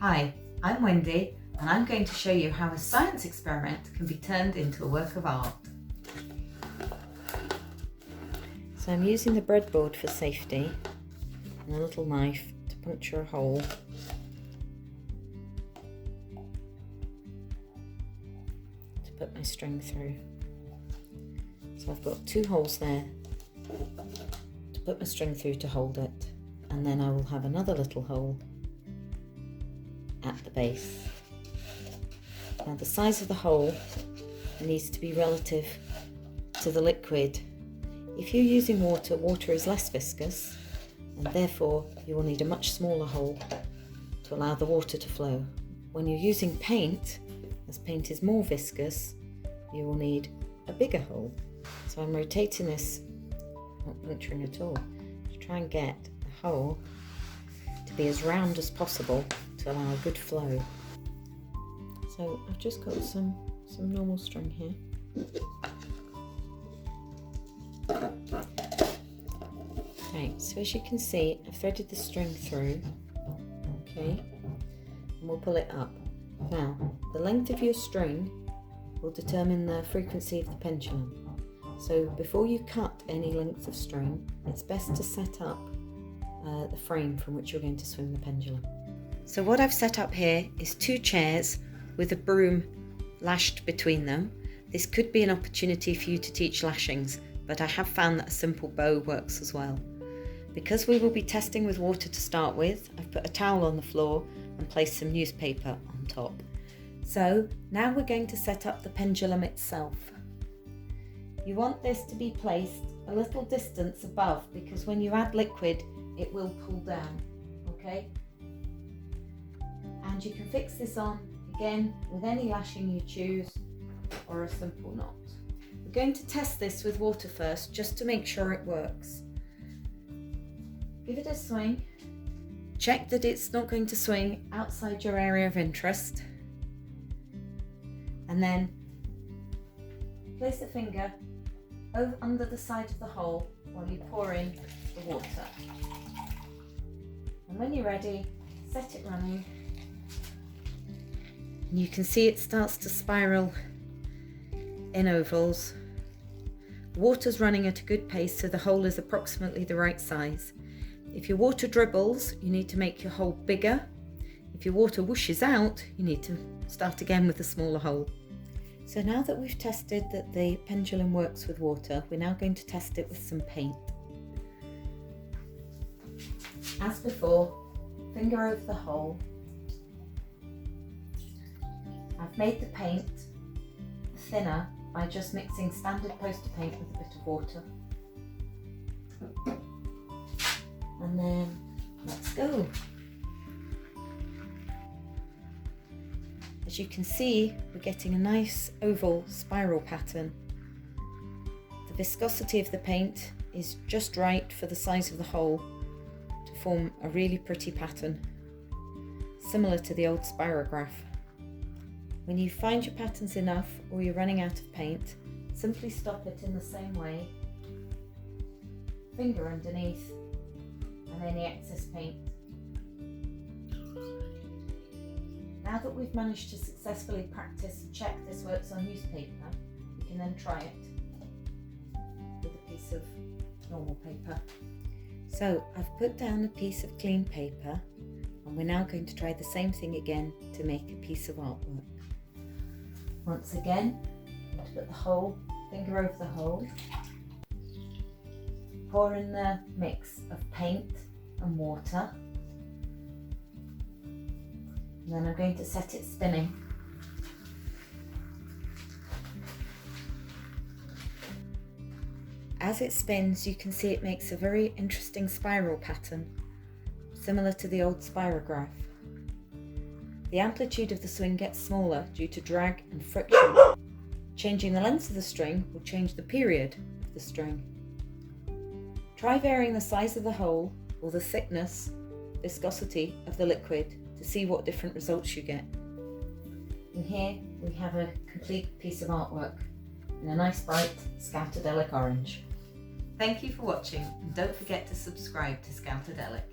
Hi, I'm Wendy and I'm going to show you how a science experiment can be turned into a work of art. So I'm using the breadboard for safety and a little knife to puncture a hole. To put my string through. So I've got 2 holes there to put my string through to hold it, and then I will have another little hole at the base. Now the size of the hole needs to be relative to the liquid. If you're using water, water is less viscous and therefore you will need a much smaller hole to allow the water to flow. When you're using paint, as paint is more viscous, you will need a bigger hole. So I'm rotating this, not puncturing at all, to try and get the hole to be as round as possible to allow a good flow. So I've just got some normal string here. Okay, so as you can see, I've threaded the string through, okay, and we'll pull it up. Now, the length of your string will determine the frequency of the pendulum. So before you cut any length of string, it's best to set up the frame from which you're going to swing the pendulum. So what I've set up here is 2 chairs with a broom lashed between them. This could be an opportunity for you to teach lashings, but I have found that a simple bow works as well. Because we will be testing with water to start with, I've put a towel on the floor and placed some newspaper on top. So now we're going to set up the pendulum itself. You want this to be placed a little distance above, because when you add liquid it will pull down, okay? And you can fix this on again with any lashing you choose or a simple knot. We're going to test this with water first just to make sure it works. Give it a swing. Check that it's not going to swing outside your area of interest. And then place the finger over under the side of the hole while you pour in the water. And when you're ready, set it running. And you can see it starts to spiral in ovals. Water's running at a good pace, so the hole is approximately the right size. If your water dribbles, you need to make your hole bigger. If your water whooshes out, you need to start again with a smaller hole. So now that we've tested that the pendulum works with water, we're now going to test it with some paint. As before, finger over the hole. I've made the paint thinner by just mixing standard poster paint with a bit of water. And then let's go. As you can see, we're getting a nice oval spiral pattern. The viscosity of the paint is just right for the size of the hole to form a really pretty pattern, similar to the old spirograph. When you find your patterns enough or you're running out of paint, simply stop it in the same way, finger underneath, and any excess paint. Now that we've managed to successfully practice and check this works on newspaper, we can then try it with a piece of normal paper. So I've put down a piece of clean paper, and we're now going to try the same thing again to make a piece of artwork. Once again, I'm going to put the hole, finger over the hole, pour in the mix of paint and water, and then I'm going to set it spinning. As it spins, you can see it makes a very interesting spiral pattern, similar to the old spirograph. The amplitude of the swing gets smaller due to drag and friction. Changing the length of the string will change the period of the string. Try varying the size of the hole or the thickness, viscosity of the liquid to see what different results you get. And here we have a complete piece of artwork in a nice bright Scoutadelic orange. Thank you for watching, and don't forget to subscribe to Scoutadelic.